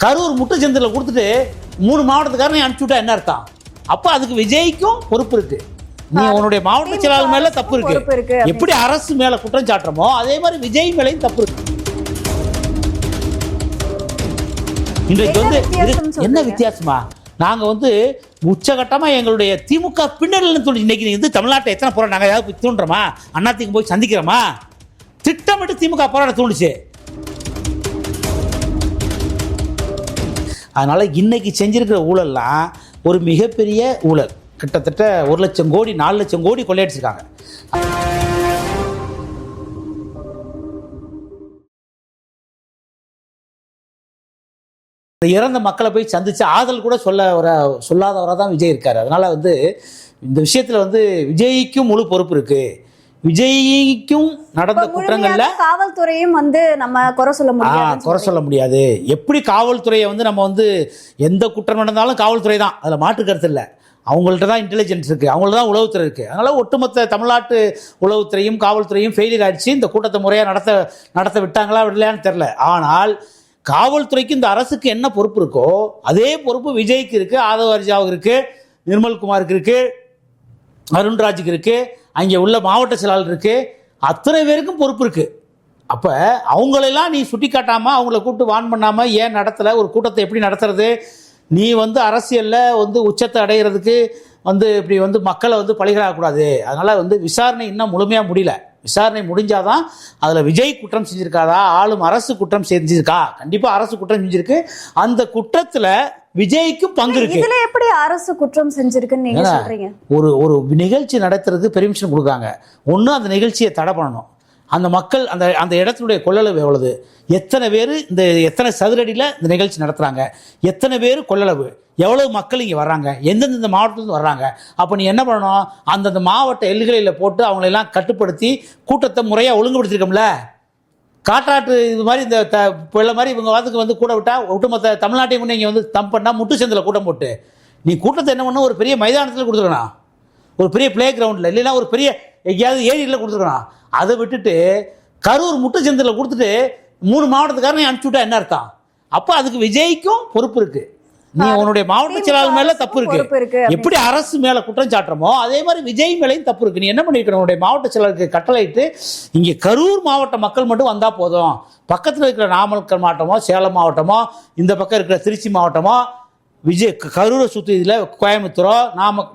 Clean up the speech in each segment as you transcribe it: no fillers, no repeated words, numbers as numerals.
கரூர் முட்டுச்சந்தில் கொடுத்துட்டு 3 மாவட்டத்துக்காரனை அனுப்பிச்சுட்டா என்ன அர்த்தம்? அப்போ அதுக்கு விஜய்க்கும் பொறுப்பு இருக்கு. நீ உன்னுடைய மாவட்ட செயலாளர் மேல தப்பு இருக்கு. எப்படி அரசு மேல குற்றம் சாட்டுறமோ அதே மாதிரி விஜய் மேலையும் தப்பு இருக்கு. இன்றைக்கு வந்து என்ன வித்தியாசமா? நாங்க வந்து உச்சகட்டமா எங்களுடைய திமுக பின்னணியில் தோணுச்சு. இன்னைக்கு வந்து தமிழ்நாட்டை எத்தனை போராட்டம் நாங்கள் ஏதாவது போய் தூண்டுறோமா? அண்ணாதிமுக போய் சந்திக்கிறோமா? திட்டமிட்டு திமுக போராட்டம் தோணுச்சு. அதனால இன்னைக்கு செஞ்சிருக்கிற ஊழல்லாம் ஒரு மிகப்பெரிய ஊழல். கிட்டத்தட்ட 1 லட்சம் கோடி 4 லட்சம் கோடி கொள்ளையடிச்சிருக்காங்க. இறந்த மக்களை போய் சந்திச்சு ஆதல் கூட சொல்லாதவராக தான் விஜய் இருக்காரு. அதனால வந்து இந்த விஷயத்துல வந்து விஜய்க்கும் முழு பொறுப்பு இருக்கு. விஜய்க்கும் நடந்த குற்றங்கள்ல காவல்துறையும் வந்து நம்ம குறை சொல்ல முடியாது. எப்படி காவல்துறையை வந்து நம்ம வந்து எந்த குற்றம் நடந்தாலும் காவல்துறை தான், அதில் மாற்று கருத்து இல்லை. அவங்கள்ட்ட தான் இன்டெலிஜென்ஸ் இருக்குது, அவங்கள்ட்ட தான் உளவுத்துறை இருக்குது. அதனால் ஒட்டுமொத்த தமிழ்நாட்டு உளவுத்துறையும் காவல்துறையும் ஃபெயிலியர் ஆகிடுச்சு. இந்த கூட்டத்தை முறையாக நடத்த விட்டாங்களா விடலையான்னு தெரில. ஆனால் காவல்துறைக்கு இந்த அரசுக்கு என்ன பொறுப்பு இருக்கோ அதே பொறுப்பு விஜய்க்கு இருக்குது, ஆதவ அர்ஜாவுக்கு இருக்குது, நிர்மல்குமாருக்கு இருக்குது, அருண்ராஜுக்கு இருக்குது, அங்கே உள்ள மாவட்ட செயலாளர் இருக்குது. அத்தனை பேருக்கும் பொறுப்பு இருக்குது. அப்போ அவங்களெல்லாம் நீ சுட்டி காட்டாமல் அவங்கள கூப்பிட்டு வான் பண்ணாமல் ஏன் நடத்தலை? ஒரு கூட்டத்தை எப்படி நடத்துறது? நீ வந்து அரசியலில் வந்து உச்சத்தை அடைகிறதுக்கு வந்து இப்படி வந்து மக்களை வந்து பழிகளாகக்கூடாது. அதனால் வந்து விசாரணை இன்னும் முழுமையாக முடியல. விசாரணை முடிஞ்சாதான் அதில் விஜய் குற்றம் செஞ்சுருக்காதா, ஆளும் அரசு குற்றம் செஞ்சிருக்கா? கண்டிப்பாக அரசு குற்றம் செஞ்சிருக்கு. அந்த குற்றத்தில் விஜய்க்கும் பங்கு இருக்கு. இதுல எப்படி அரசு குற்றம் செஞ்சிருக்குன்னு நீங்க சொல்றீங்க? ஒரு நிகழ்ச்சி நடத்துறதுக்கு பெர்மிஷன் கொடுக்காங்க. ஒன்று அந்த நிகழ்ச்சியை தடை பண்ணணும். அந்த மக்கள் அந்த இடத்துடைய கொள்ளளவு எவ்வளவு, எத்தனை பேர், இந்த எத்தனை சதுரடியில் இந்த நிகழ்ச்சி நடத்துகிறாங்க, எத்தனை பேர் கொள்ளளவு, எவ்வளவு மக்கள் இங்கே வர்றாங்க, எந்தெந்த மாவட்டத்துலேருந்து வர்றாங்க. அப்போ நீ என்ன பண்ணணும்? அந்தந்த மாவட்ட எல்லைகளில் போட்டு அவங்களெல்லாம் கட்டுப்படுத்தி கூட்டத்தை முறையாக ஒழுங்குபடுத்திருக்கோம்ல. காற்றாற்று இது மாதிரி இந்த பிள்ளை மாதிரி இவங்க வாரத்துக்கு வந்து கூட விட்டால் ஒட்டுமொத்த தமிழ்நாட்டையும் கொண்டு இங்கே வந்து தம் பண்ணால் முட்டுச்சந்தில் கூட்டம் போட்டு நீ கூட்டத்தை என்ன பண்ணணும்? ஒரு பெரிய மைதானத்தில் கொடுத்துருக்கணும், ஒரு பெரிய பிளே கிரவுண்டில், இல்லைன்னா ஒரு பெரிய எங்கேயாவது ஏரியில் கொடுத்துருக்கணும். அதை விட்டுட்டு கரூர் முட்டுச்சந்தில் கொடுத்துட்டு 3 மாவட்டத்துக்காரனை அனுப்பிச்சுட்டா என்ன அர்த்தம்? அப்போ அதுக்கு விஜய்க்கும் பொறுப்பு இருக்கு. நீ உன்னுடைய மாவட்ட செயலாளர் மேல தப்பு இருக்கு. எப்படி அரசு மேல குற்றம் சாட்டுறமோ அதே மாதிரி விஜய் மேலையும் தப்பு இருக்கு. நீ என்ன பண்ணிருக்கணும்? உன்னுடைய மாவட்ட செயலாளருக்கு கட்டளையிட்டு இங்கே கரூர் மாவட்ட மக்கள் மட்டும் வந்தா போதும், பக்கத்தில் இருக்கிற நாமக்கல் மாவட்டமோ சேலம் மாவட்டமோ இந்த பக்கம் இருக்கிற திருச்சி மாவட்டமோ கரூரை சுற்றி இதில் கோயம்புத்தூரோ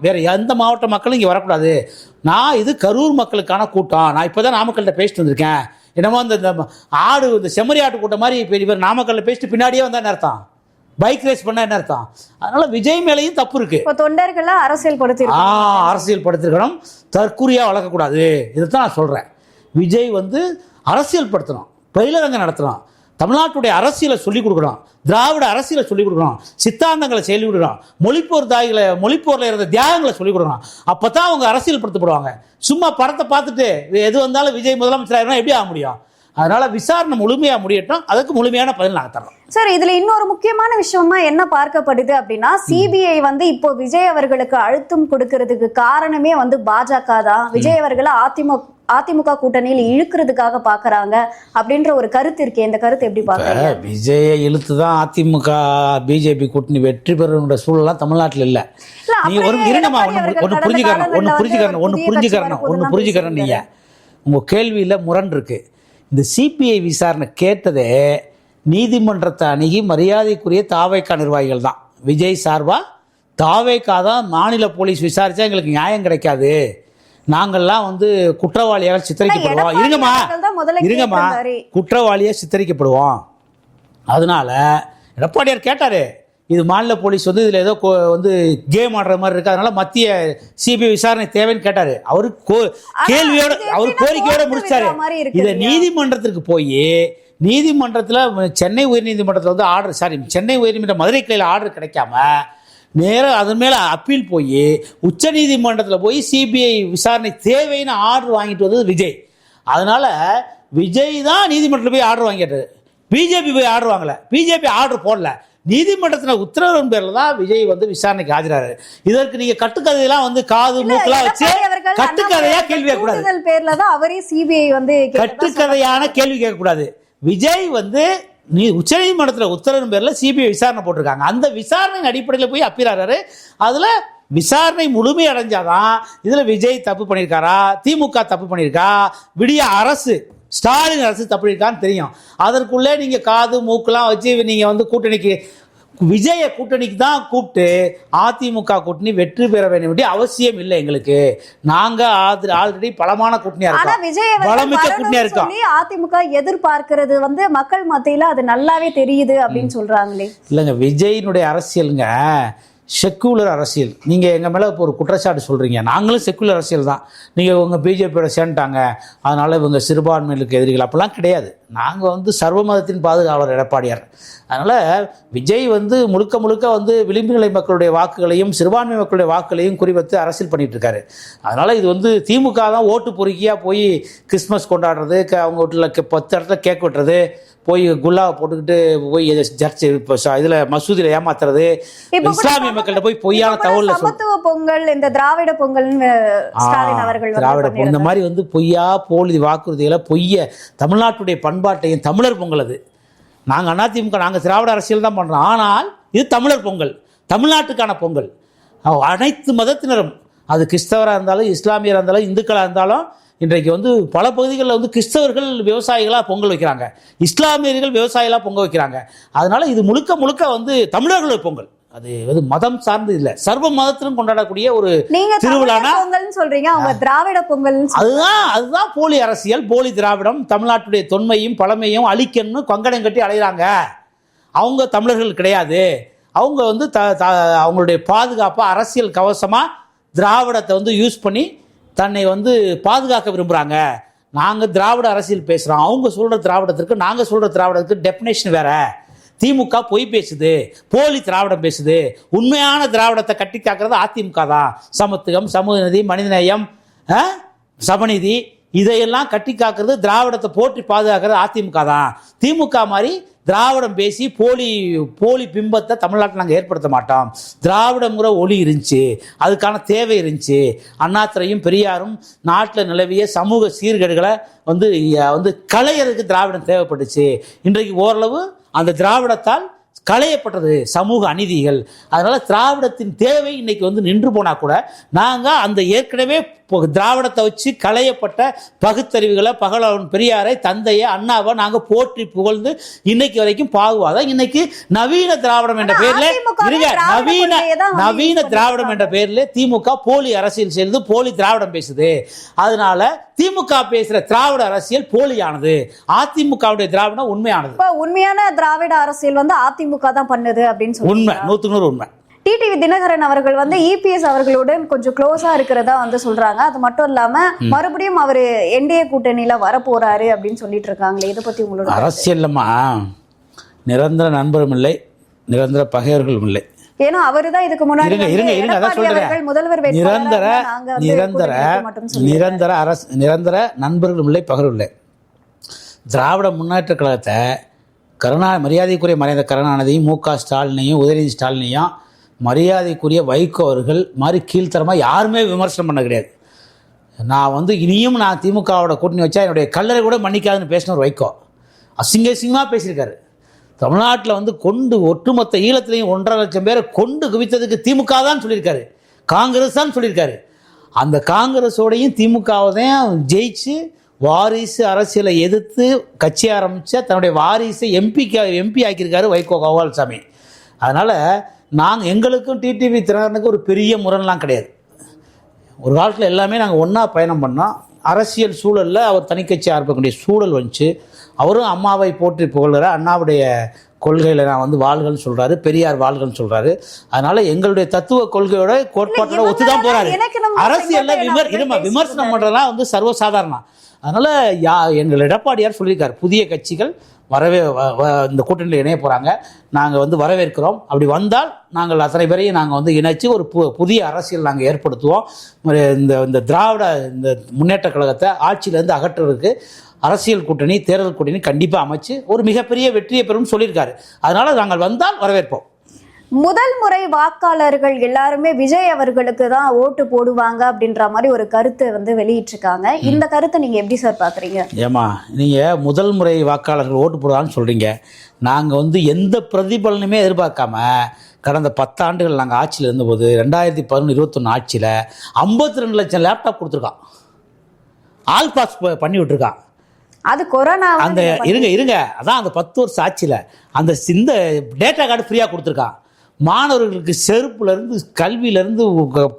வேற எந்த மாவட்ட மக்களும் இங்கே வரக்கூடாது. நான் இது கரூர் மக்களுக்கான கூட்டம். நான் இப்போ தான் நாமக்கல்கிட்ட பேசிட்டு வந்திருக்கேன். என்னமோ இந்த செம்மறி ஆட்டு கூட்டம் மாதிரி இப்போ இவர் நாமக்கல்ல பேசிட்டு பின்னாடியே வந்தா என்ன அர்த்தம்? பைக் ரேஸ் பண்ண என்ன அர்த்தம்? அதனால விஜய் மேலையும் தப்பு இருக்கு. தொண்டர்களை அரசியல் படுத்திருக்கணும், தற்கூரியா வளர்க்கக்கூடாது. இதைத்தான் நான் சொல்றேன். விஜய் வந்து அரசியல் படுத்தணும், பயிலரங்கம் நடத்தணும், தமிழ்நாட்டுடைய அரசியலை சொல்லிக் கொடுக்கணும், திராவிட அரசியலை சொல்லிக் கொடுக்கணும், சித்தாந்தங்களை சொல்லி கொடுக்கணும், மொழிப்போரில் இருந்த தியாகங்களை சொல்லிக் கொடுக்கணும். அப்பதான் அவங்க அரசியல் படுத்தப்படுவாங்க. சும்மா படத்தை பார்த்துட்டு எது வந்தாலும் விஜய் முதலமைச்சர் எப்படி ஆக முடியும்? அதனால விசாரணை முழுமையா முடியட்டும், அதுக்கு முழுமையான பதில் நாங்கள் தரோம். சார், இதுல இன்னொரு முக்கியமான விஷயமா என்ன பார்க்கப்படுது அப்படின்னா, சிபிஐ வந்து இப்போ விஜய் அவர்களுக்கு அழுத்தம் கொடுக்கறதுக்கு காரணமே வந்து பாஜக தான். விஜய் அவர்களை அதிமுக கூட்டணியில் இழுக்கிறதுக்காக பாக்குறாங்க அப்படின்ற ஒரு கருத்து இருக்கு. இந்த கருத்து எப்படி பாக்குறீங்க? விஜயை இழுத்து தான் அதிமுக பிஜேபி கூட்டணி வெற்றி பெறுகின்ற சூழலாம் தமிழ்நாட்டில் இல்ல. நீ ஒன்னு புரிஞ்சுக்கிறேன். நீங்க உங்க கேள்வியில முரண் இருக்கு. இந்த சிபிஐ விசாரணை கேட்டதே நீதிமன்றத்தை அணுகி மரியாதைக்குரிய தாவேகா நிர்வாகிகள் தான். விஜய் சார்பா தாவேகா தான் மாநில போலீஸ் விசாரிச்சா எங்களுக்கு நியாயம் கிடைக்காது, நாங்கள்லாம் வந்து குற்றவாளியாக சித்தரிக்கப்படுவோம், இருங்கம்மா குற்றவாளியாக சித்தரிக்கப்படுவோம். அதனால எடப்பாடியார் கேட்டாரு, இது மாநில போலீஸ் வந்து இதில் ஏதோ வந்து கேம் ஆடுற மாதிரி இருக்கு, அதனால மத்திய சிபிஐ விசாரணை தேவைன்னு கேட்டாரு. அவரு கேள்வியோட அவர் கோரிக்கையோட முடிச்சாரு. இதை நீதிமன்றத்திற்கு போய் நீதிமன்றத்தில் சென்னை உயர்நீதிமன்றத்தில் வந்து சென்னை உயர்நீதிமன்ற மதுரை கிளையில் ஆர்டர் கிடைக்காம நேராக அதன் மேலே அப்பீல் போய் உச்ச நீதிமன்றத்தில் போய் சிபிஐ விசாரணை தேவைன்னு ஆர்டர் வாங்கிட்டு வந்தது விஜய். அதனால விஜய் தான் நீதிமன்றத்தில் போய் ஆர்டர் வாங்கிட்டாரு, பிஜேபி போய் ஆர்டர் வாங்கல, பிஜேபி ஆர்டர் போடல. நீதிமன்றத்தில் உத்தரவின் பேர்ல தான் விஜய் வந்து விசாரணைக்கு ஆஜராரு. இதற்கு நீங்க கட்டுக்கதையெல்லாம் வந்து காது மூக்கெல்லாம் வச்சு கட்டுக்கதையா கேள்வி கேட்கக்கூடாது. கட்டுக்கதையான கேள்வி கேட்கக்கூடாது. விஜய் வந்து உச்சநீதிமன்றத்தில் உத்தரவின் பேரில் சிபிஐ விசாரணை போட்டிருக்காங்க. அந்த விசாரணையின் அடிப்படையில் போய் அப்பீராரு. அதில் விசாரணை முழுமை அடைஞ்சாதான் இதில் விஜய் தப்பு பண்ணியிருக்காரா, திமுக தப்பு பண்ணியிருக்கா, விடிய அரசு ஸ்டாலின் அரசு தப்பு பண்ணியிருக்கான்னு தெரியும். அதற்குள்ளே நீங்கள் காது மூக்கெல்லாம் வச்சு நீங்கள் வந்து கூட்டணிக்கு விஜய கூட்டணிக்கு தான் கூப்பிட்டு அதிமுக கூட்டணி வெற்றி பெற வேண்டிய அவசியம் இல்லை. எங்களுக்கு நாங்க ஆல்ரெடி பலமான கூட்டணியா இருக்கோம், பலமிக்க கூட்டணியா இருக்கோம். அதிமுக எதிர்பார்க்கிறது வந்து மக்கள் மத்தியில அது நல்லாவே தெரியுது அப்படின்னு சொல்றாங்களே. இல்லைங்க, விஜயினுடைய அரசியலுங்க செக்குலர் அரசியல். நீங்கள் எங்கள் மேலே இப்போ ஒரு குற்றச்சாட்டு சொல்கிறீங்க, நாங்களும் செக்குலர் அரசியல் தான். நீங்கள் உங்க பிஜேபியோட சேர்ந்துட்டாங்க அதனால் இவங்க சிறுபான்மையிலுக்கு எதிரிகள், அப்படிலாம் கிடையாது. நாங்கள் வந்து சர்வ மதத்தின் பாதுகாவலர் எடப்பாடியார். அதனால் விஜய் வந்து முழுக்க முழுக்க வந்து விளிம்பு நிலை மக்களுடைய வாக்குகளையும் சிறுபான்மை மக்களுடைய வாக்குகளையும் குறிவைத்து அரசியல் பண்ணிட்டு இருக்காரு. அதனால் இது வந்து திமுக தான் ஓட்டு பொறுக்கியாக போய் கிறிஸ்மஸ் கொண்டாடுறது, அவங்க வீட்டில் 10 இடத்துல கேக் வெட்டுறது, போய் குல்லாவை போட்டுக்கிட்டு போய் சர்ச்சு இதில் மசூதியில் ஏமாத்துறது, இஸ்லாமிய மக்கள்கிட்ட போய் பொய்யான தகவல் சமத்துவ பொங்கல், இந்த திராவிட பொங்கல், திராவிட பொங்கல் இந்த மாதிரி வந்து பொய்யா போலி வாக்குறுதிகளை பொய்ய தமிழ்நாட்டுடைய பண்பாட்டையும் தமிழர் பொங்கல் அது. நாங்கள் அதிமுக நாங்கள் திராவிட அரசியல் தான் பண்ணுறோம். ஆனால் இது தமிழர் பொங்கல், தமிழ்நாட்டுக்கான பொங்கல். அனைத்து மதத்தினரும், அது கிறிஸ்தவராக இருந்தாலும் இஸ்லாமியராக இருந்தாலும் இந்துக்களாக இருந்தாலும், இன்றைக்கு வந்து பல பகுதிகளில் வந்து கிறிஸ்தவர்கள் விவசாயிகளாக பொங்கல் வைக்கிறாங்க, இஸ்லாமியர்கள் விவசாயிகளாக பொங்கல் வைக்கிறாங்க. அதனால இது முழுக்க முழுக்க வந்து தமிழர்களுடைய பொங்கல். அது மதம் சார்ந்து இல்லை, சர்வ மதத்திலும் கொண்டாடக்கூடிய ஒரு திருவிழானா சொல்றீங்க. அவங்க திராவிட பொங்கல், அதுதான் போலி அரசியல், போலி திராவிடம். தமிழ்நாட்டுடைய தொன்மையும் பழமையும் அழிக்கணும்னு கங்கணம் கட்டி அலைகிறாங்க. அவங்க தமிழர்கள் கிடையாது. அவங்க வந்து அவங்களுடைய பாதுகாப்பா அரசியல் கவசமா திராவிடத்தை வந்து யூஸ் பண்ணி தன்னை வந்து பாதுகாக்க விரும்புகிறாங்க. நாங்கள் திராவிட அரசியல் பேசுகிறோம், அவங்க சொல்கிற திராவிடத்திற்கு நாங்கள் சொல்கிற திராவிடத்துக்கு டெஃபினேஷன் வேற. திமுக பொய் பேசுது, போலி திராவிடம் பேசுது. உண்மையான திராவிடத்தை கட்டி காக்கிறது அதிமுக தான். சமத்துவம், சமூக நீதி, மனிதநேயம், சமநீதி இதையெல்லாம் கட்டி காக்கிறது, திராவிடத்தை போற்றி பாதுகாக்கிறது அதிமுக தான். திமுக மாதிரி திராவிடம் பேசி போலி பிம்பத்தை தமிழ்நாட்டில் நாங்கள் ஏற்படுத்த மாட்டோம். திராவிடங்கிற ஒளி இருந்துச்சு, அதுக்கான தேவை இருந்துச்சு. அண்ணாதுரையும் பெரியாரும் நாட்டில் நிலவிய சமூக சீர்கேடுகளை வந்து களையறதுக்கு திராவிடம் தேவைப்பட்டுச்சு. இன்றைக்கு ஓரளவு அந்த திராவிடத்தால் களையப்பட்டது சமூக அநீதிகள். அதனால திராவிடத்தின் தேவை இன்னைக்கு வந்து நின்று போனா கூட நாங்கள் அந்த ஏற்கனவே திராவிடத்தை வச்சு களையப்பட்ட பகுத்தறிவுகளை பகலவன் பெரியாரை, தந்தையை, அண்ணாவை நாங்கள் போற்றி புகழ்ந்து இன்னைக்கு வரைக்கும் பாகுவாதான். இன்னைக்கு நவீன திராவிடம் என்ற பேர்ல நவீன திராவிடம் என்ற பேர்ல திமுக போலி அரசியல் செய்து போலி திராவிடம் பேசுது. அதனால திமுக பேசுற திராவிட அரசியல் போலியானது, அதிமுகவுடைய திராவிடம் உண்மையானது. உண்மையான திராவிட அரசியல் வந்து அதிமுக தான் பண்ணுது அப்படின்னு சொல்லி உண்மை, 100% உண்மை. டிடிவி தினகரன் அவர்கள் வந்து இபிஎஸ் அவர்களுடன் கொஞ்சம் க்ளோஸா இருக்கிறதா வந்து சொல்றாங்க. அது மட்டும் இல்லாம மறுபடியும் அவரு என்டிஏ கூட்டணியில வர போறாரு அப்படின்னு சொல்லிட்டு இருக்காங்களே, இதை பத்தி உங்களோட அரசியல்லமா நிரந்தர நண்பரும் இல்லை, நிரந்தர பகைவர்களும் இல்லை. ஏன்னா அவருதான் இதுக்கு முன்னாடி முதல்வர் நிரந்தர நண்பர்களும் இல்லை, பகரும் இல்லை. திராவிட முன்னேற்ற கழகத்தை மரியாதைக்குரிய மறைந்த கருணாநிதியும் மு.க. ஸ்டாலினையும் உதயநிதி ஸ்டாலினையும் மரியாதைக்குரிய வைகோ அவர்கள் மாதிரி கீழ்த்தரமாக யாருமே விமர்சனம் பண்ண கிடையாது. நான் வந்து இனியும் நான் திமுகவோட கூட்டணி வச்சா என்னுடைய கல்லறை கூட மன்னிக்காதுன்னு பேசின ஒரு வைகோ அசிங்கமாக பேசியிருக்காரு. தமிழ்நாட்டில் வந்து ஒட்டுமொத்த ஈழத்திலையும் 1.5 லட்சம் பேரை கொண்டு குவித்ததுக்கு திமுக தான் சொல்லியிருக்காரு, காங்கிரஸ் தான் சொல்லியிருக்காரு. அந்த காங்கிரஸோடையும் திமுகவையும் ஜெயிச்சு வாரிசு அரசியலை எதிர்த்து கட்சி ஆரம்பித்த தன்னுடைய வாரிசை எம்பி ஆக்கியிருக்காரு வைகோ கோபால்சாமி. அதனால் எங்களுக்கும் டிடிவி தினகரனுக்கும் ஒரு பெரிய முரண்லாம் கிடையாது. ஒரு காலத்தில் எல்லாமே நாங்கள் ஒன்றா பயணம் பண்ணோம். அரசியல் சூழலில் அவர் தனிக்கட்சி ஆரம்பிக்கக்கூடிய சூழல் வந்துச்சு. அவரும் அம்மாவை போற்றி புகழ்கிற அண்ணாவுடைய கொள்கையில் நான் வந்து வாழ்கள்னு சொல்கிறாரு, பெரியார் வாழ்கள்னு சொல்கிறாரு. அதனால் எங்களுடைய தத்துவ கொள்கையோட கோட்பாட்டோட ஒத்து தான் போகிறாரு. அரசியலில் விமர்சனம் பண்ணுறதுலாம் வந்து சர்வசாதாரணம். அதனால் எங்கள் எடப்பாடியார் சொல்லியிருக்கார், புதிய கட்சிகள் இந்த கூட்டணியில் இணைய போகிறாங்க, நாங்கள் வந்து வரவேற்கிறோம். அப்படி வந்தால் நாங்கள் அத்தனை பேரையும் நாங்கள் வந்து இணைச்சி ஒரு புதிய அரசியல் நாங்கள் ஏற்படுத்துவோம். இந்த திராவிட இந்த முன்னேற்ற கழகத்தை ஆட்சியிலேருந்து அகற்றுறதுக்கு அரசியல் கூட்டணி, தேர்தல் கூட்டணி கண்டிப்பாக அமைச்சு ஒரு மிகப்பெரிய வெற்றியை பெறும் சொல்லியிருக்காரு. அதனால் நாங்கள் வந்தால் வரவேற்போம். முதல் முறை வாக்காளர்கள் எல்லாருமே விஜய் அவர்களுக்கு தான் ஓட்டு போடுவாங்க அப்படின்ற மாதிரி ஒரு கருத்தை வந்து வெளியிட்டிருக்காங்க. இந்த கருத்தை நீங்க எப்படி சார் பாக்குறீங்க? ஏமா நீங்கள் முதல் முறை வாக்காளர்கள் ஓட்டு போடுவான்னு சொல்கிறீங்க. நாங்கள் வந்து எந்த பிரதிபலனுமே எதிர்பார்க்காம கடந்த 10 ஆண்டுகள் நாங்கள் ஆட்சியில் இருந்தபோது 2011-21 ஆட்சியில் 52 லட்சம் லேப்டாப் கொடுத்துருக்கான். ஆல் பாஸ் பண்ணி விட்டுருக்கான். அது கொரோனா அந்த இருங்க அதான் அந்த 10 வருஷம் ஆட்சியில் அந்த இந்த டேட்டா கார்டு ஃப்ரீயாக கொடுத்துருக்கான். மாணவர்களுக்கு செருப்புலேருந்து கல்வியிலேருந்து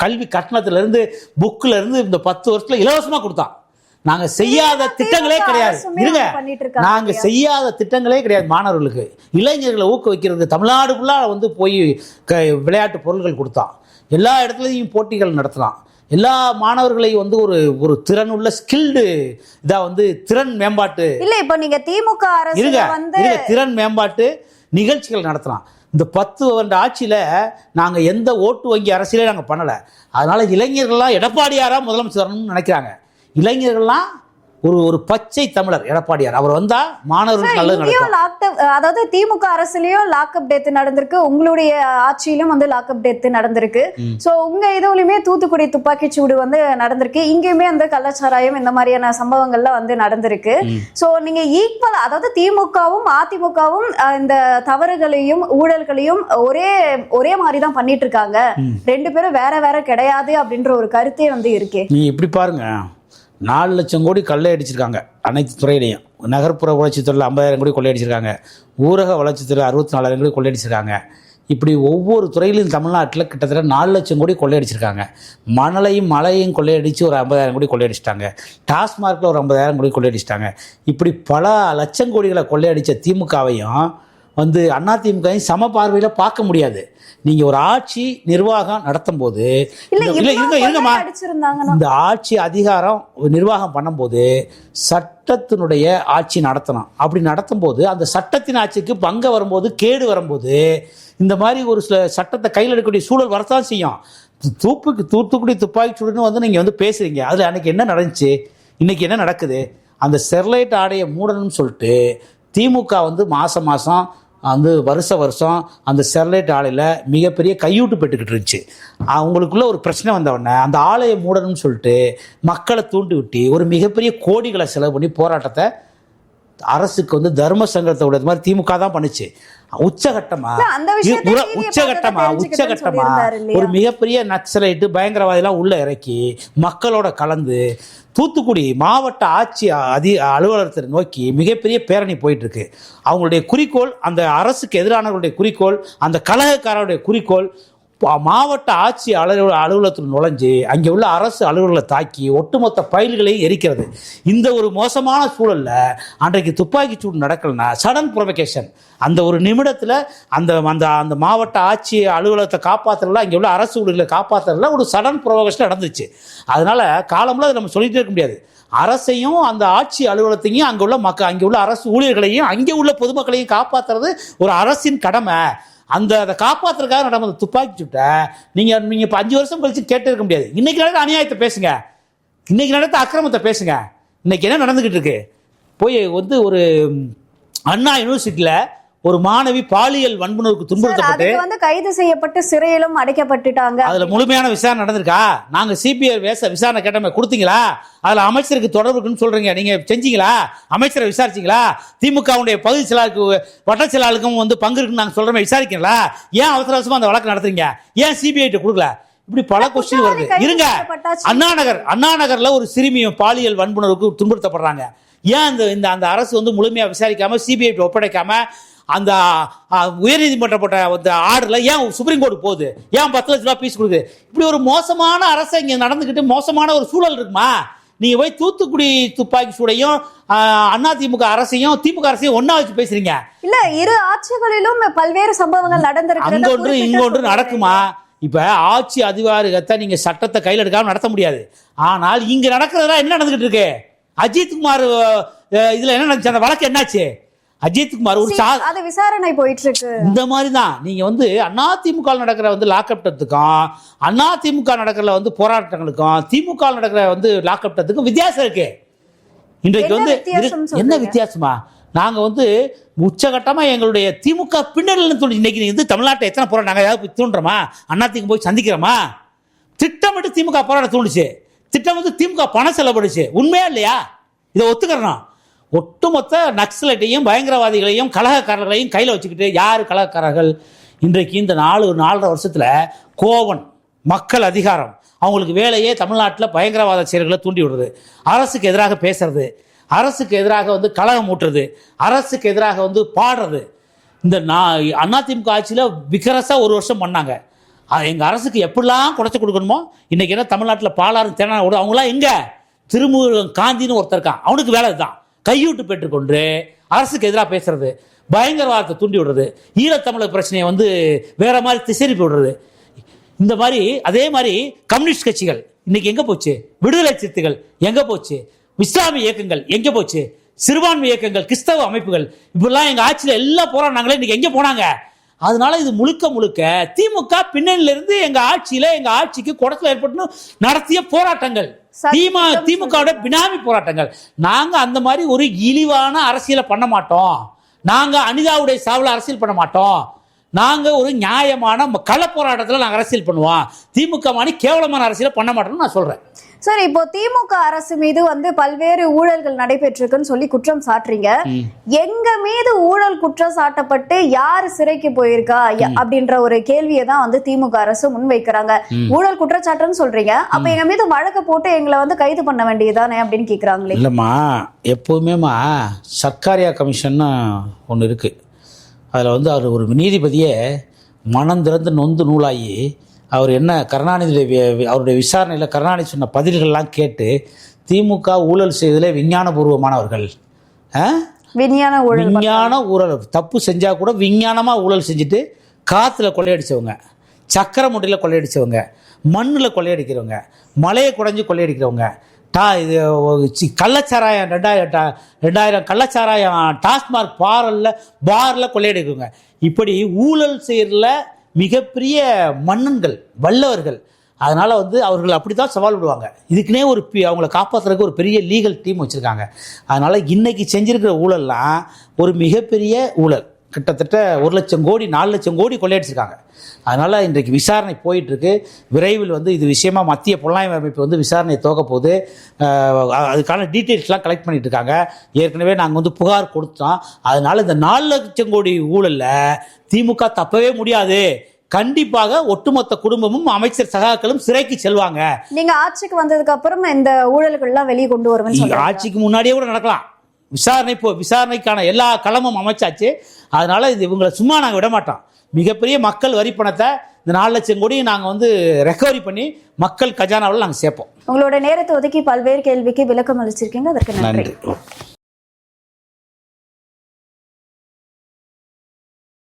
கல்வி கட்டணத்துலேருந்து புக்கிலேருந்து இந்த 10 வருஷத்தில் இலவசமாக கொடுத்தான். நாங்கள் செய்யாத திட்டங்களே கிடையாது. இருங்க, நாங்கள் செய்யாத திட்டங்களே கிடையாது. மாணவர்களுக்கு இளைஞர்களை ஊக்குவிக்கிறதுக்கு தமிழ்நாடு ஃபுல்லாக வந்து போய் விளையாட்டு பொருட்கள் கொடுத்தான். எல்லா இடத்துலையும் போட்டிகள் நடத்தலாம். எல்லா மாணவர்களையும் வந்து ஒரு திறனுள்ள ஸ்கில்டு இதா வந்து திறன் மேம்பாட்டு இல்ல இப்போ நீங்க திமுக அரசு வந்து திறன் மேம்பாட்டு நிகழ்ச்சிகள் நடத்தலாம். இந்த 10 வருட ஆட்சியில் நாங்கள் எந்த ஓட்டு வங்கி அரசியலே நாங்கள் பண்ணலை. அதனால இளைஞர்கள்லாம் எடப்பாடியாரா முதலமைச்சர் வரணும்னு நினைக்கிறாங்க. இளைஞர்கள்லாம் ஒரு பச்சை தமிழர் எடப்பாடியார் அவர் வந்தா மாணவர்களுக்கு நல்லது நடக்கும். அதாவது திமுக அரசுலயும் லாக்அப் டெத் நடந்திருக்கு, உங்களுடைய ஆட்சியிலும் வந்து லாக்அப் டெத் நடந்திருக்கு. சோ உங்க இதுலயுமே தூத்துக்குடி துப்பாக்கி சூடு வந்து நடந்திருக்கு, இங்கேயுமே அந்த கள்ளச்சாராயம் இந்த மாதிரியான சம்பவங்கள்லாம் வந்து நடந்திருக்கு. சோ நீங்க ஈக்குவல், அதாவது திமுகவும் அதிமுகவும் இந்த தவறுகளையும் ஊழல்களையும் ஒரே மாதிரி தான் பண்ணிட்டு இருக்காங்க, 2 பேரும் வேற வேற கிடையாது அப்படின்ற ஒரு கருத்தே வந்து இருக்கு. நீ இப்படி பாருங்க, 4 லட்சம் கோடி கொள்ளையடிச்சிருக்காங்க அனைத்து துறையிலையும். நகர்ப்புற வளர்ச்சித்துறையில் 50,000 கோடி கொள்ளையடிச்சிருக்காங்க. ஊரக வளர்ச்சித்துறையில் 64,000 கோடி கொள்ளையடிச்சிருக்காங்க. இப்படி ஒவ்வொரு துறையிலும் தமிழ்நாட்டில் கிட்டத்தட்ட 4 லட்சம் கோடி கொள்ளையடிச்சிருக்காங்க. மலையும் கொள்ளையடித்து ஒரு 50,000 கோடி கொள்ளையடிச்சிட்டாங்க. டாஸ்மார்க்கில் ஒரு 50,000 கோடி கொள்ளையடிச்சிட்டாங்க. இப்படி பல லட்சம் கோடிகளை கொள்ளையடித்த திமுகவையும் வந்து அதிமுகவும் சம பார்வையில் பார்க்க முடியாது. நீங்க ஒரு ஆட்சி நிர்வாகம் நடத்தும் போது இந்த ஆட்சி அதிகாரம் நிர்வாகம் பண்ணும்போது சட்டத்தினுடைய ஆட்சி நடத்தணும். அப்படி நடத்தும் போது அந்த சட்டத்தின் ஆட்சிக்கு பங்கு வரும்போது கேடு வரும்போது இந்த மாதிரி ஒரு சில சட்டத்தை கையில் எடுக்கக்கூடிய சூழல் வரத்தான் செய்யும். தூத்துக்குடி துப்பாக்கி சூடுன்னு வந்து நீங்க வந்து பேசுறீங்க. அதுல அன்னைக்கு என்ன நடந்துச்சு, இன்னைக்கு என்ன நடக்குது? அந்த ஸ்டெர்லைட் ஆடையை மூடணும்னு சொல்லிட்டு திமுக வந்து மாதம் வந்து வருஷம் அந்த ஸ்டெர்லைட் ஆலையில் மிகப்பெரிய கையூட்டு பெற்றுக்கிட்டு இருந்துச்சு. அவங்களுக்குள்ள ஒரு பிரச்சனை வந்தவொடனே அந்த ஆலையை மூடணும்னு சொல்லிட்டு மக்களை தூண்டி விட்டு ஒரு மிகப்பெரிய கோடிகளை செலவு பண்ணி போராட்டத்தை அரசுக்கு வந்து தர்ம சங்கத்தோட மாதிரி திமுக தான் பண்ணுச்சு. உச்சகட்டமா ஒரு மிகப்பெரிய நக்சலைட்டு பயங்கரவாதிலாம் உள்ள இறக்கி மக்களோட கலந்து தூத்துக்குடி மாவட்ட ஆட்சி அலுவலகத்தை நோக்கி மிகப்பெரிய பேரணி போயிட்டு இருக்கு. அவங்களுடைய குறிக்கோள், அந்த அரசுக்கு எதிரானவர்களுடைய குறிக்கோள், அந்த கழகக்காரருடைய குறிக்கோள் மாவட்ட ஆட்சி அலுவலகத்தில் நுழைஞ்சு அங்கே உள்ள அரசு அலுவலர்களை தாக்கி ஒட்டுமொத்த பயில்களையும் எரிக்கிறது. இந்த ஒரு மோசமான சூழலில் அன்றைக்கு துப்பாக்கி சூடு நடக்கலைன்னா சடன் ப்ரொவகேஷன், அந்த ஒரு நிமிடத்தில் அந்த அந்த அந்த மாவட்ட ஆட்சி அலுவலகத்தை காப்பாற்றுறதுல அங்கே உள்ள அரசு ஊழியர்களை காப்பாற்றுறதுல ஒரு சடன் ப்ரொவகேஷன் நடந்துச்சு. அதனால் காலம்ல அதை நம்ம சொல்லிகிட்டே இருக்க முடியாது. அரசையும் அந்த ஆட்சி அலுவலகத்தையும் அங்கே உள்ள அங்கே உள்ள அரசு ஊழியர்களையும் அங்கே உள்ள பொதுமக்களையும் காப்பாற்றுறது ஒரு அரசின் கடமை. அதை காப்பாற்றுறதுக்காக நடந்த துப்பாக்கி சூட்டை நீங்கள் இப்போ 5 வருஷம் கழிச்சு கேட்டு இருக்க முடியாது. இன்னைக்கு நடந்த அநியாயத்தை பேசுங்க, இன்னைக்கு நடந்த அக்கிரமத்தை பேசுங்க. இன்னைக்கு என்ன நடந்துகிட்டு இருக்கு? போய் வந்து ஒரு அண்ணா யூனிவர்சிட்டியில் ஒரு மாணவி பாலியல் வன்புணர்வுக்கு துன்புறுத்தப்பட்டு வந்து கைது செய்யப்பட்டு சிறையிலும் அடைக்கப்பட்டுட்டாங்க. அதுல முழுமையான விசாரணை நடந்திருக்கா? நாங்க சிபிஐ விசாரணை கேட்டோமே, கொடுத்தீங்களா? அதுல அமைச்சருக்கு தொடர்பு இருக்குன்னு சொல்றீங்க, நீங்க செஞ்சீங்களா? அமைச்சரை விசாரிச்சீங்களா? திமுகவுடைய பகுதி செயலாளருக்கு வட்ட செயலாளருக்கும் வந்து பங்கு இருக்குன்னு நாங்க சொல்றோமே, விசாரிக்கீங்களா? ஏன் அவசர அவசரமா அந்த வழக்கு நடத்துறீங்க? ஏன் சிபிஐ கொடுக்கல? இப்படி பல கொஸ்டின் வருது. இருங்க, அண்ணா நகர்ல ஒரு சிறுமி பாலியல் வன்புணர்வுக்கு துன்புறுத்தப்படுறாங்க. ஏன் அந்த அரசு வந்து முழுமையா விசாரிக்காம சிபிஐ ஒப்படைக்காம அந்த உயர்நீதிமன்றம் போட்ட ஆர்டர்ல ஏன் சுப்ரீம் கோர்ட் போகுது? ஏன் 10 லட்ச ரூபாய் பீஸ் கொடுக்குது? இப்படி ஒரு மோசமான அரசு இங்க நடந்துகிட்டு மோசமான ஒரு சூழல் இருக்குமா? நீங்க போய் தூத்துக்குடி துப்பாக்கி சூடையும் அதிமுக அரசையும் திமுக அரசையும் ஒன்னா வச்சு பேசுறீங்க. இல்ல, இரு ஆட்சிகளிலும் பல்வேறு சம்பவங்கள் நடந்திருக்கு. அங்கொன்று இங்கொன்று நடக்குமா? இப்ப ஆட்சி அதிகாரத்தை நீங்க சட்டத்தை கையில் எடுக்காம நடத்த முடியாது. ஆனால் இங்க நடக்கிறதா என்ன நடந்துகிட்டு இருக்கு? அஜித்குமார் இதுல என்ன நடந்துச்சு? அந்த வழக்கு என்னாச்சு? அஜித்குமார் ஒரு விசாரணை போயிட்டு இருக்கு. இந்த மாதிரி தான் நீங்க வந்து அதிமுக நடக்கிற வந்து லாக்அப் டெத்துக்கும் அதிமுக நடக்கிற வந்து போராட்டங்களுக்கும் திமுக நடக்கிற வந்து லாக்அப் டெத்துக்கும் வித்தியாசம் இருக்கு. இன்றைக்கு வந்து என்ன வித்தியாசமா? நாங்கள் வந்து உச்சகட்டமாக எங்களுடைய திமுக பின்னணியில் தோணுச்சு. இன்றைக்கி வந்து தமிழ்நாட்டை எத்தனை போராட்டம் நாங்கள் ஏதாவது தூண்டுறோமா? அண்ணாதிமுக போய் சந்திக்கிறோமா? திட்டமிட்டு திமுக போராட்டம் தூண்டுச்சு. திட்டம் வந்து திமுக பணம் செலவழிச்சு. உண்மையா இல்லையா? இதை ஒத்துக்கிறோம். ஒட்டுமொத்த நக்சலைட்டையும் பயங்கரவாதிகளையும் கலகக்காரர்களையும் கையில் வச்சுக்கிட்டு யார் கலகக்காரர்கள்? இன்றைக்கு இந்த 4.5 வருஷத்தில் கோவன், மக்கள் அதிகாரம், அவங்களுக்கு வேலையே தமிழ்நாட்டில் பயங்கரவாத செயல்களை தூண்டி விடுறது, அரசுக்கு எதிராக பேசுறது, அரசுக்கு எதிராக வந்து கலகம் ஊட்டுறது, அரசுக்கு எதிராக வந்து பாடுறது. இந்த அதிமுக ஆட்சியில் விகரசாக 1 வருஷம் பண்ணாங்க. எங்கள் அரசுக்கு எப்படிலாம் குறைச்சி கொடுக்கணுமோ இன்றைக்கி என்ன தமிழ்நாட்டில் பாலாறு தேனா விட அவங்களாம் எங்கே? திருமுருகன் காந்தின்னு ஒருத்தர் இருக்கான், அவனுக்கு வேலை தான் கையூட்டு பெற்றுக்கொண்டு அரசுக்கு எதிராக பேசுறது, பயங்கரவாதத்தை தூண்டி விடுறது, ஈழத்தமிழர் பிரச்சனையை வந்து வேற மாதிரி திசைரிப்பி விடுறது. இந்த மாதிரி அதே மாதிரி கம்யூனிஸ்ட் கட்சிகள் இன்னைக்கு எங்கே போச்சு? விடுதலை சிறுத்தைகள் எங்கே போச்சு? இஸ்லாமிய இயக்கங்கள் எங்கே போச்சு? சிறுபான்மை இயக்கங்கள், கிறிஸ்தவ அமைப்புகள் இப்படிலாம் எங்கள் ஆட்சியில் எல்லாம் போராடினாங்களே, இன்னைக்கு எங்கே போனாங்க? அதனால இது முழுக்க முழுக்க திமுக பின்னணியிலிருந்து எங்க ஆட்சிக்கு குடத்துல ஏற்பட்டு நடத்திய போராட்டங்கள், திமுக பினாமி போராட்டங்கள். நாங்க அந்த மாதிரி ஒரு இழிவான அரசியலை பண்ண மாட்டோம். நாங்க அனிதாவுடைய சாவுல அரசியல் பண்ண மாட்டோம். நாங்க ஒரு நியாயமான கள போராட்டத்தில் நாங்கள் அரசியல் பண்ணுவோம். திமுக மாதிரி கேவலமான அரசியலை பண்ண மாட்டோம்னு நான் சொல்றேன். சார், இப்போ திமுக அரசு மீது வந்து பல்வேறு ஊழல்கள் நடைபெற்றிருக்குன்னு சொல்லி குற்றம் சாட்டுறீங்க. எங்க மீது ஊழல் குற்றம் சாட்டப்பட்டு யாரு சிறைக்கு போயிருக்கா அப்படின்ற ஒரு கேள்வியை தான் வந்து திமுக அரசு முன்வைக்கிறாங்க. ஊழல் குற்றச்சாட்டுன்னு சொல்றீங்க, அப்ப எங்க மீது வழக்கு போட்டு எங்களை வந்து கைது பண்ண வேண்டியதானே அப்படின்னு கேக்குறாங்களே. இல்லம்மா, எப்போவுமேமா சர்க்காரியா கமிஷன் ஒன்று இருக்கு. அதில் வந்து அவர் ஒரு நீதிபதியே மனம் திறந்து நொந்து நூலாகி அவர் என்ன அவருடைய விசாரணையில் கருணாநிதி சொன்ன பதில்கள்லாம் கேட்டு திமுக ஊழல் செய்வதில் விஞ்ஞானபூர்வமானவர்கள், விஞ்ஞான ஊழல் தப்பு செஞ்சால் கூட விஞ்ஞானமாக ஊழல் செஞ்சுட்டு காற்றுல கொள்ளையடித்தவங்க, சக்கரை முட்டையில் கொள்ளையடித்தவங்க, மண்ணில் கொள்ளையடிக்கிறவங்க, மலையை குடைஞ்சி கொள்ளையடிக்கிறவங்க, கள்ளச்சாராயம் 2000 கள்ளச்சாராயம் டாஸ்மார்க் பாரில் கொள்ளையடிக்கிறவங்க, இப்படி ஊழல் செய்யறதுல மிகப்பெரிய மன்னன்கள், வல்லவர்கள். அதனால் வந்து அவர்கள் அப்படி தான் சவால் விடுவாங்க. இதுக்குன்னே அவங்கள காப்பாற்றுறதுக்கு ஒரு பெரிய லீகல் டீம் வச்சுருக்காங்க. அதனால் இன்றைக்கி செஞ்சுருக்கிற ஊழல்லாம் ஒரு மிகப்பெரிய ஊழல். கிட்டத்தட்ட 1 லட்சம் கோடி 4 லட்சம் கோடி கொள்ளையடிச்சிருக்காங்க. அதனால் இன்றைக்கு விசாரணை போயிட்டுருக்கு. விரைவில் வந்து இது விஷயமாக மத்திய புலனாய்வு அமைப்பு வந்து விசாரணையை துவக்க போகுது. அதுக்கான டீட்டெயில்ஸ்லாம் கலெக்ட் பண்ணிட்டு இருக்காங்க. ஏற்கனவே நாங்கள் வந்து புகார் கொடுத்தோம். அதனால் இந்த 4 லட்சம் கோடி ஊழலில் திமுக தப்பவே முடியாது. கண்டிப்பாக ஒட்டுமொத்த குடும்பமும் அமைச்சர் சகாக்களும் சிறைக்கு செல்வாங்க. நீங்க ஆட்சிக்கு வந்ததுக்கு அப்புறம் இந்த ஊழல்கள்லாம் வெளியே கொண்டு வருவேன். ஆட்சிக்கு முன்னாடியே கூட நடக்கலாம். விசாரணைக்கான எல்லா களமும் அமைச்சாச்சு. அதனால இது இவங்களை சும்மா நாங்கள் விட மாட்டோம். மிகப்பெரிய மக்கள் வரி பணத்தை இந்த 4 லட்சம் கோடியை நாங்கள் வந்து ரெக்கவரி பண்ணி மக்கள் கஜானாவில் நாங்கள் சேர்ப்போம். உங்களோட நேரத்தை ஒதுக்கி பல்வேறு கேள்விக்கு விளக்கம் அளிச்சிருக்கீங்க, அதற்கு நன்றி.